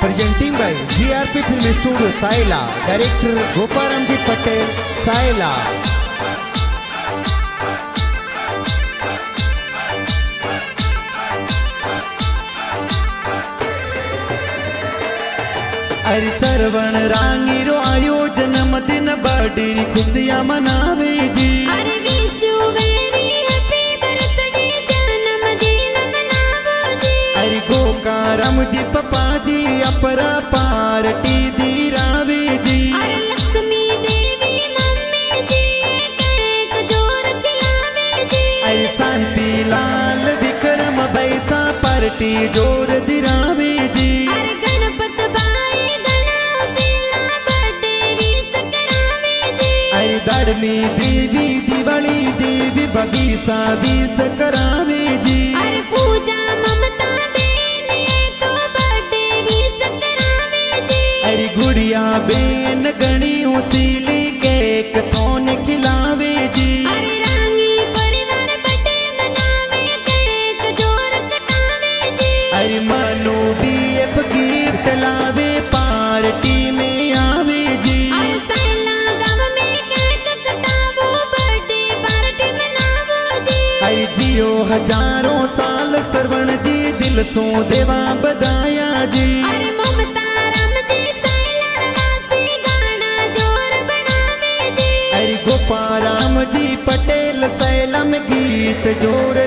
presenting by GRP Film Studio Saila, director Goparamji Patel Saila. अरे सरवण रांगीरो आयो जन्मदिन बड़ी खुशियां मनावे जी। अरे विशु वेरी हैप्पी बर्थडे जन्मदिन मनावो जी। अरे गोकारम जी पप्पा जी अपरा पार्टी दीरावे जी। अरे लक्ष्मी देवी मम्मी जी केक जोर खिलावे जी। अरे शांति लाल विक्रम बैसा पार्टी जोर दिरावे जी। अरे गणपत बाई गणोसिला बर्थडे विश करावे जी। अरे दड़मी देवी दिवाली देवी बगीचा विश करावे जी। अरे पूजा ममता बेन तो बर्थडे विश करावे जी। अरे गुड़िया बेन गणी उसीली केक थोन खिलावे जी। अरे रांगी परिवार बर्थडे मनावे केक जोर कटावे जी। अरे मनु डीएफ गिफ्ट लावे पार्टी में आवे जी। अरे सैला गाँव में केक कटावो बर्थडे पार्टी मनावो जी। अरे जियो हजारों साल सरवण जी दिल सो देवा बधाया जी। अरे ममता राम जी सैला रवासी गाना जोर बनावे जी। अरे गोपाराम जी पटेल सैला में गीत जोर